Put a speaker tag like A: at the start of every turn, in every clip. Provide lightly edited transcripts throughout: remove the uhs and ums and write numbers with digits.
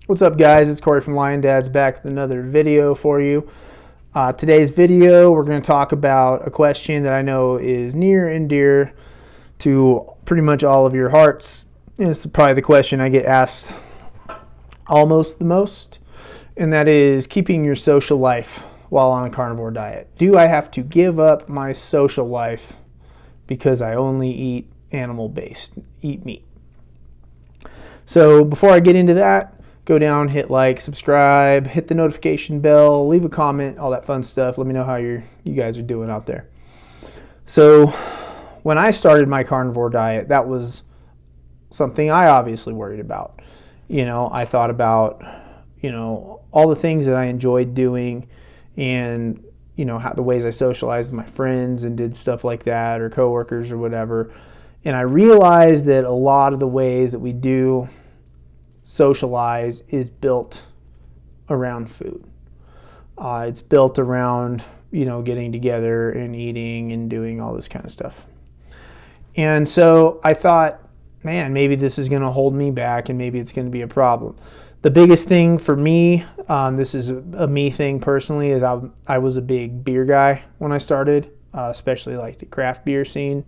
A: What's up, guys? It's Corey from Lion Dads back with another video for you. Today's video, we're going to talk about a question that I know is near and dear to pretty much all of your hearts. It's probably the question I get asked almost the most, and that is keeping your social life while on a carnivore diet. Do I have to give up my social life because I only eat animal-based, eat meat? So before I get into that, go down, hit like, subscribe, hit the notification bell, leave a comment, all that fun stuff. Let me know how you guys are doing out there. So when I started my carnivore diet, that was something I obviously worried about. I thought about, all the things that I enjoyed doing and, how the ways I socialized with my friends and did stuff like that, or coworkers or whatever. And I realized that a lot of the ways that we do socialize is built around food. It's built around, getting together and eating and doing all this kind of stuff. And so I thought, man, maybe this is going to hold me back and maybe it's going to be a problem. The biggest thing for me, this is a me thing personally, is I was a big beer guy when I started, especially like the craft beer scene.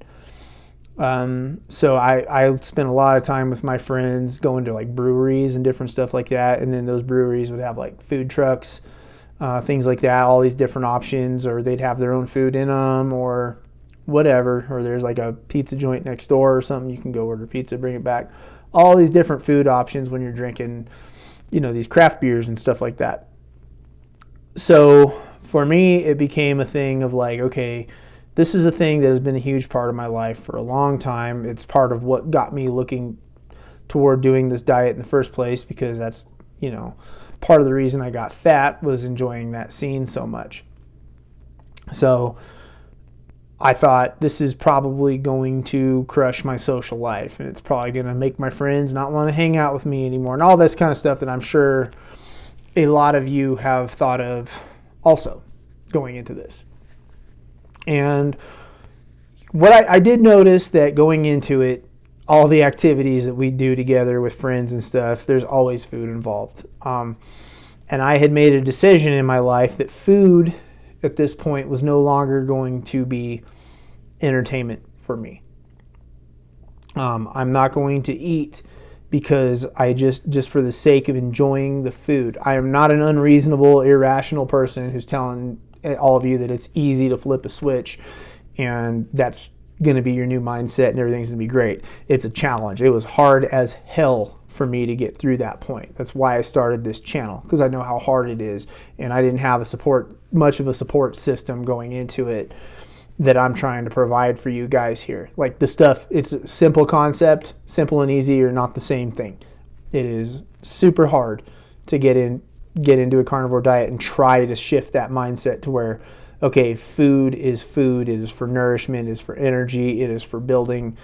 A: So I spent a lot of time with my friends going to like breweries and different stuff like that. And then those breweries would have like food trucks, things like that, all these different options, or they'd have their own food in them or whatever. Or there's like a pizza joint next door or something. You can go order pizza, bring it back. All these different food options when you're drinking, these craft beers and stuff like that. So for me, it became a thing of like, okay, this is a thing that has been a huge part of my life for a long time. It's part of what got me looking toward doing this diet in the first place, because that's, part of the reason I got fat was enjoying that scene so much. So I thought this is probably going to crush my social life, and it's probably going to make my friends not want to hang out with me anymore, and all this kind of stuff that I'm sure a lot of you have thought of also going into this. And what I did notice that going into it, all the activities that we do together with friends and stuff, there's always food involved. And I had made a decision in my life that food at this point was no longer going to be entertainment for me. I'm not going to eat because I just for the sake of enjoying the food. I am not an unreasonable, irrational person who's telling all of you that it's easy to flip a switch and that's going to be your new mindset and everything's going to be great. It's a challenge. It was hard as hell for me to get through that point. That's why I started this channel, because I know how hard it is, and I didn't have much of a support system going into it that I'm trying to provide for you guys here. Like the stuff, it's a simple concept. Simple and easy are not the same thing. It is super hard to get into a carnivore diet and try to shift that mindset to where, okay, food. It is for nourishment, it is for energy, it is for building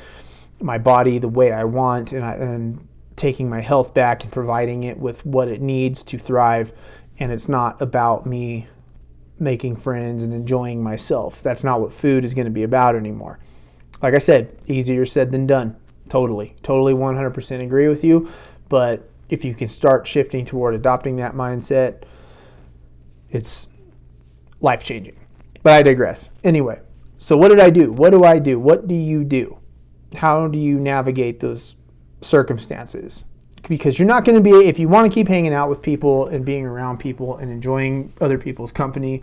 A: my body the way I want, and taking my health back and providing it with what it needs to thrive. And it's not about me making friends and enjoying myself. That's not what food is going to be about anymore. Like I said, easier said than done. Totally 100% agree with you. But if you can start shifting toward adopting that mindset, it's life-changing. But I digress. Anyway, so what did I do? What do I do? What do you do? How do you navigate those circumstances? Because you're not going to be, if you want to keep hanging out with people and being around people and enjoying other people's company,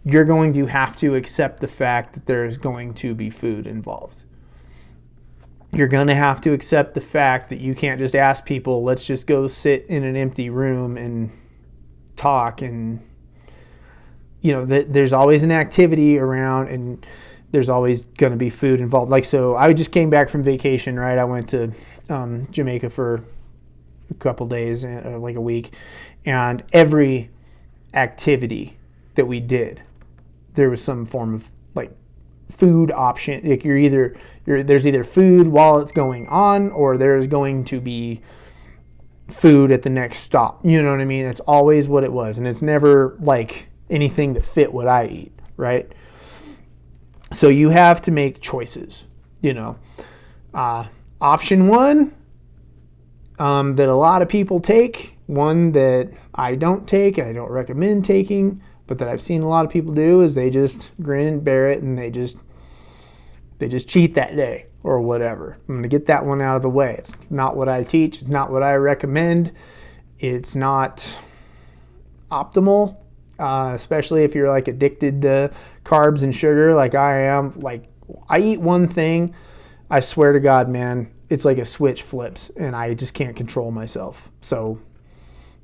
A: you're going to have to accept the fact that there's going to be food involved. You're going to have to accept the fact that you can't just ask people, let's just go sit in an empty room and talk. And, there's always an activity around, and there's always going to be food involved. Like, so I just came back from vacation, right? I went to Jamaica for a couple days, like a week. And every activity that we did, there was some form of like food option. Like there's either food while it's going on, or there's going to be food at the next stop. You know what I mean? It's always what it was, and it's never like anything that fit what I eat, right? So you have to make choices. Option one that a lot of people take one that I don't take, I don't recommend taking, but that I've seen a lot of people do, is they just grin and bear it, and they just cheat that day or whatever. I'm going to get that one out of the way. It's not what I teach. It's not what I recommend. It's not optimal, especially if you're like addicted to carbs and sugar like I am. Like, I eat one thing, I swear to God, man, it's like a switch flips and I just can't control myself. So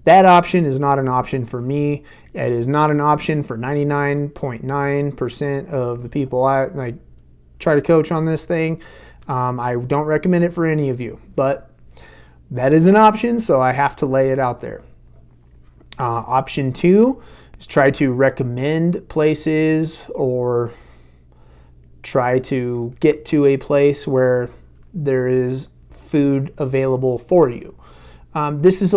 A: that option is not an option for me. It is not an option for 99.9% of the people I try to coach on this thing. I don't recommend it for any of you, but that is an option, so I have to lay it out there. Option 2 is try to recommend places or try to get to a place where there is food available for you. This is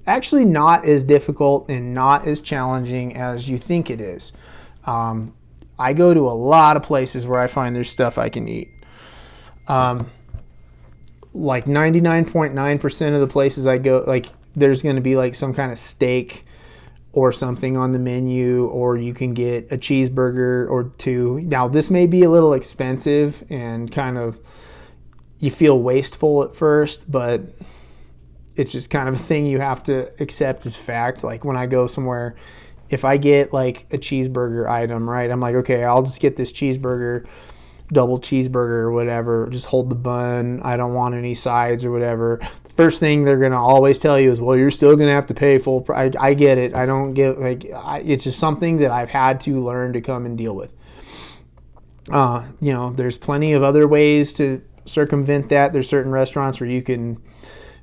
A: actually not as difficult and not as challenging as you think it is. I go to a lot of places where I find there's stuff I can eat. Like 99.9% of the places I go, like there's going to be like some kind of steak or something on the menu, or you can get a cheeseburger or two. Now, this may be a little expensive and kind of, you feel wasteful at first, but it's just kind of a thing you have to accept as fact. Like when I go somewhere, if I get like a cheeseburger item, right, I'm like, okay, I'll just get this cheeseburger, double cheeseburger or whatever, just hold the bun, I don't want any sides or whatever. The first thing they're going to always tell you is, well, you're still going to have to pay full price. I get it. I don't get, it's just something that I've had to learn to come and deal with. There's plenty of other ways to circumvent that. There's certain restaurants where you can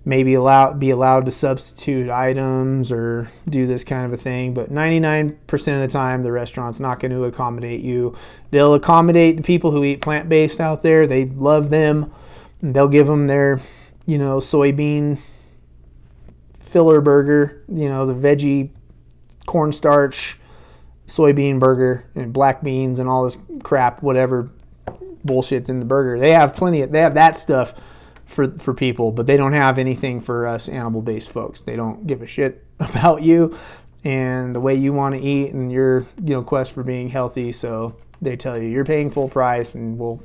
A: maybe be allowed to substitute items or do this kind of a thing, but 99% of the time the restaurant's not going to accommodate you. They'll accommodate the people who eat plant-based out there. They love them. They'll give them their soybean filler burger, the veggie cornstarch soybean burger and black beans and all this crap, whatever bullshit's in the burger. They have that stuff for people, but they don't have anything for us animal-based folks. They don't give a shit about you and the way you want to eat and your quest for being healthy. So they tell you you're paying full price and we'll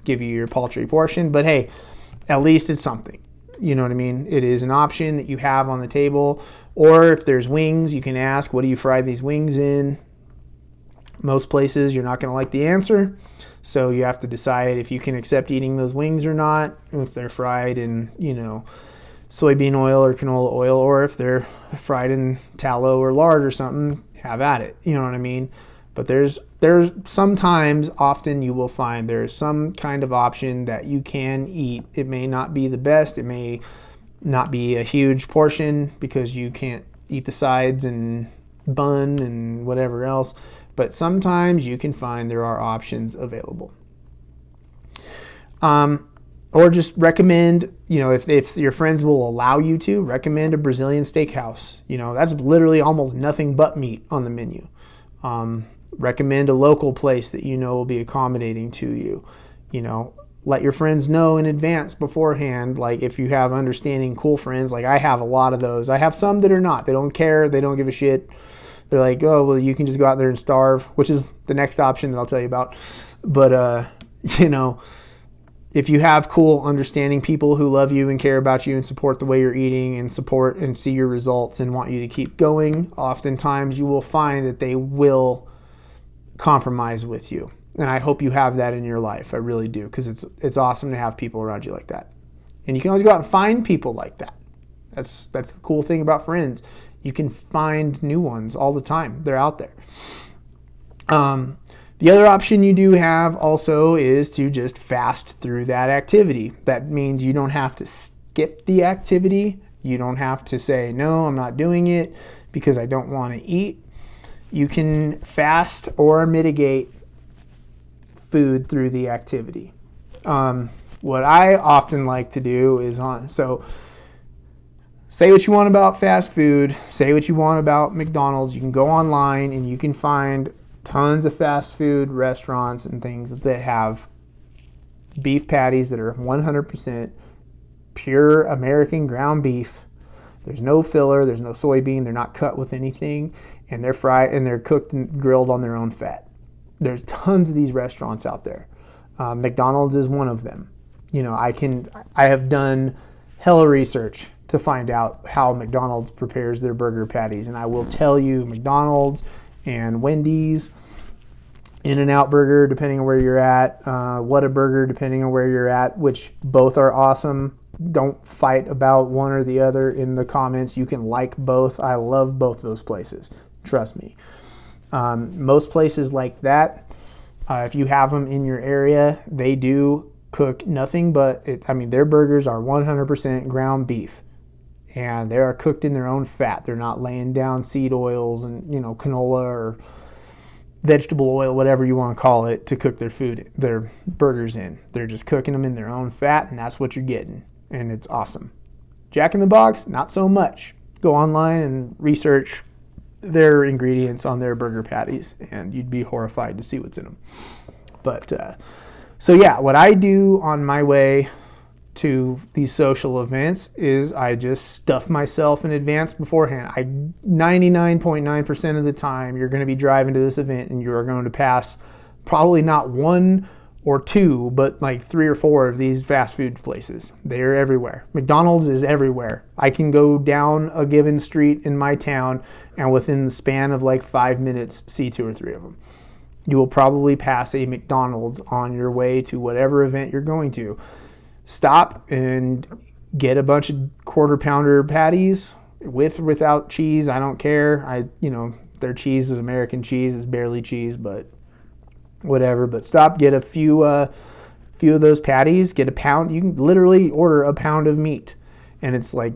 A: give you your paltry portion. But hey, at least it's something. You know what I mean? It is an option that you have on the table. Or if there's wings, you can ask, what do you fry these wings in? Most places you're not going to like the answer. So you have to decide if you can accept eating those wings or not, if they're fried in, soybean oil or canola oil, or if they're fried in tallow or lard or something, have at it. You know what I mean? But there's sometimes, often you will find there's some kind of option that you can eat. It may not be the best. It may not be a huge portion because you can't eat the sides and bun and whatever else. But sometimes you can find there are options available. Or just recommend, if your friends will allow you to, recommend a Brazilian steakhouse. That's literally almost nothing but meat on the menu. Recommend a local place that will be accommodating to you. Let your friends know in advance beforehand. Like if you have understanding, cool friends, like I have a lot of those. I have some that are not. They don't care. They don't give a shit. They're like, oh, well, you can just go out there and starve, which is the next option that I'll tell you about. But, if you have cool, understanding people who love you and care about you and support the way you're eating and support and see your results and want you to keep going, oftentimes you will find that they will compromise with you. And I hope you have that in your life. I really do, because it's awesome to have people around you like that. And you can always go out and find people like that. That's the cool thing about friends. You can find new ones all the time. They're out there. The other option you do have also is to just fast through that activity. That means you don't have to skip the activity. You don't have to say, no, I'm not doing it because I don't want to eat. You can fast or mitigate food through the activity. What I often like to do is say what you want about fast food, say what you want about McDonald's. You can go online and you can find tons of fast food restaurants and things that have beef patties that are 100% pure American ground beef There's no filler, there's no soybean, they're not cut with anything, and they're fried and they're cooked and grilled on their own fat. There's tons of these restaurants out there. McDonald's is one of them. I have done hella research to find out how McDonald's prepares their burger patties, and I will tell you, McDonald's and Wendy's, In-N-Out Burger, depending on where you're at, Whataburger, depending on where you're at, which both are awesome. Don't fight about one or the other in the comments. You can like both. I love both those places. Trust me. Most places like that, if you have them in your area, they do cook nothing but, their burgers are 100% ground beef. And they are cooked in their own fat. They're not laying down seed oils and, canola or vegetable oil, whatever you want to call it, to cook their burgers in. They're just cooking them in their own fat, and that's what you're getting. And it's awesome. Jack in the Box, not so much. Go online and research their ingredients on their burger patties, and you'd be horrified to see what's in them. But, what I do on my way to these social events is I just stuff myself in advance beforehand. 99.9% of the time you're going to be driving to this event and you're going to pass probably not one or two, but like 3 or 4 of these fast food places. They're everywhere. McDonald's is everywhere. I can go down a given street in my town and within the span of like 5 minutes see 2 or 3 of them. You will probably pass a McDonald's on your way to whatever event you're going to. Stop and get a bunch of quarter pounder patties with or without cheese. I don't care. Their cheese is American cheese. It's barely cheese, but whatever. But stop, get a few of those patties, get a pound. You can literally order a pound of meat, and it's like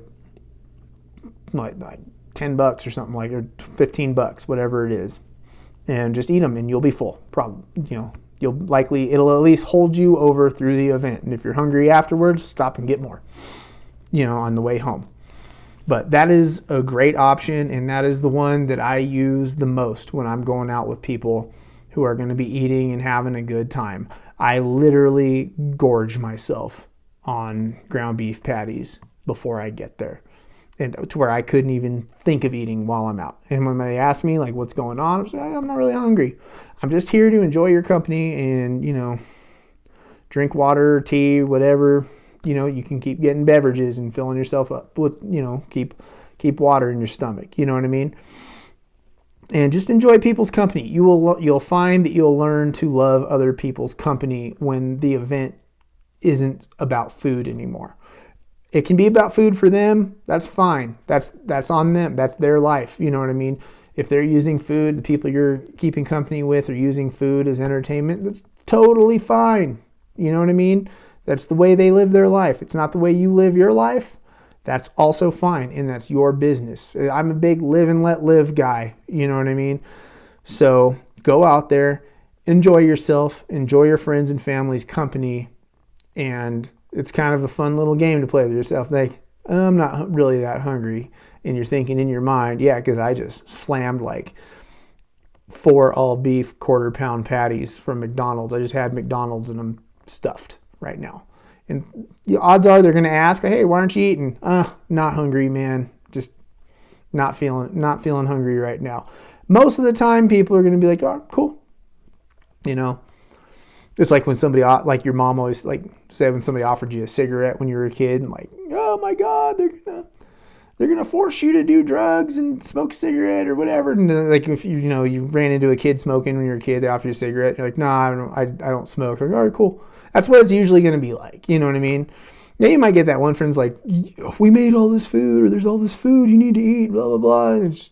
A: $10 or something, or $15, whatever it is, and just eat them, and you'll be full. Probably, it'll at least hold you over through the event. And if you're hungry afterwards, stop and get more, on the way home. But that is a great option, and that is the one that I use the most when I'm going out with people who are going to be eating and having a good time. I literally gorge myself on ground beef patties before I get there, and to where I couldn't even think of eating while I'm out. And when they ask me what's going on, I'm not really hungry. I'm just here to enjoy your company and, drink water, tea, whatever. You can keep getting beverages and filling yourself up with, keep water in your stomach. You know what I mean? And just enjoy people's company. You'll find that you'll learn to love other people's company when the event isn't about food anymore. It can be about food for them. That's fine. That's on them. That's their life. You know what I mean? If they're using food, the people you're keeping company with are using food as entertainment, that's totally fine. You know what I mean? That's the way they live their life. It's not the way you live your life. That's also fine, and that's your business. I'm a big live and let live guy. You know what I mean? So go out there, enjoy yourself, enjoy your friends and family's company, and it's kind of a fun little game to play with yourself. Like, I'm not really that hungry. And you're thinking in your mind, yeah, because I just slammed 4 all beef quarter pound patties from McDonald's. I just had McDonald's and I'm stuffed right now. And the odds are they're going to ask, hey, why aren't you eating? Not hungry, man. Just not feeling hungry right now. Most of the time, people are going to be like, oh, cool. It's like when somebody, like your mom always said when somebody offered you a cigarette when you were a kid, and oh my God, they're gonna force you to do drugs and smoke a cigarette or whatever. And if you ran into a kid smoking when you were a kid, they offer you a cigarette. You're like, nah, I don't smoke. Like, all right, cool. That's what it's usually gonna be like. You know what I mean? Now you might get that one friend's like, we made all this food, or there's all this food you need to eat, blah blah blah. And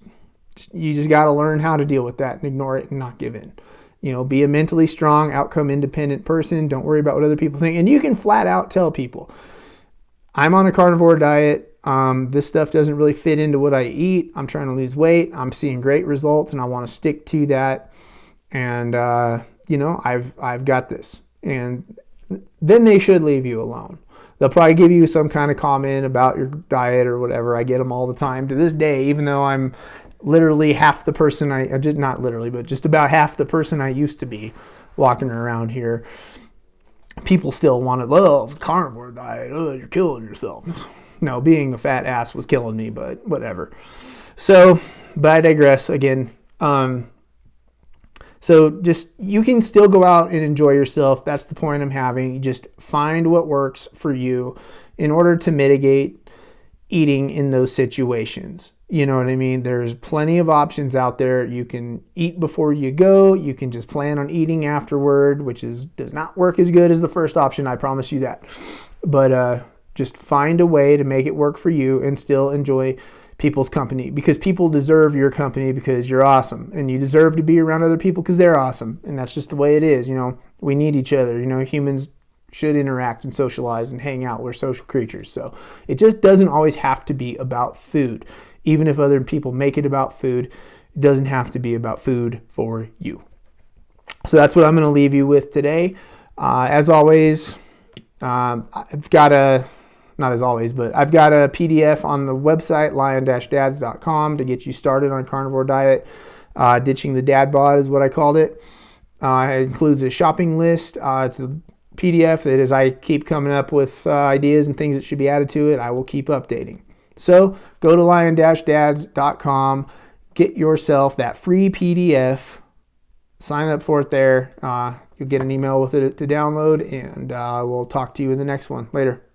A: you just got to learn how to deal with that and ignore it and not give in. Be a mentally strong, outcome independent person. Don't worry about what other people think. And you can flat out tell people, I'm on a carnivore diet. This stuff doesn't really fit into what I eat. I'm trying to lose weight. I'm seeing great results and I want to stick to that. And, I've got this. And then they should leave you alone. They'll probably give you some kind of comment about your diet or whatever. I get them all the time to this day, even though I'm literally half the person not literally, but just about half the person I used to be walking around here. People still want to, carnivore diet. Oh, you're killing yourself. no, being a fat ass was killing me, but whatever. So, but I digress again. So just, you can still go out and enjoy yourself. That's the point I'm having. You just find what works for you in order to mitigate eating in those situations. You know what I mean? There's plenty of options out there. You can eat before you go. You can just plan on eating afterward, which does not work as good as the first option. I promise you that. But just find a way to make it work for you and still enjoy people's company, because people deserve your company because you're awesome, and you deserve to be around other people because they're awesome. And that's just the way it is. You know, we need each other. You know, humans should interact and socialize and hang out. We're social creatures. So it just doesn't always have to be about food. Even if other people make it about food, it doesn't have to be about food for you. So that's what I'm going to leave you with today. As always, I've got a PDF on the website, lion-dads.com, to get you started on carnivore diet. Ditching the dad bod is what I called it. It includes a shopping list. It's a PDF that, as I keep coming up with ideas and things that should be added to it, I will keep updating. So go to lion-dads.com, get yourself that free PDF, sign up for it there. You'll get an email with it to download, and we'll talk to you in the next one. Later.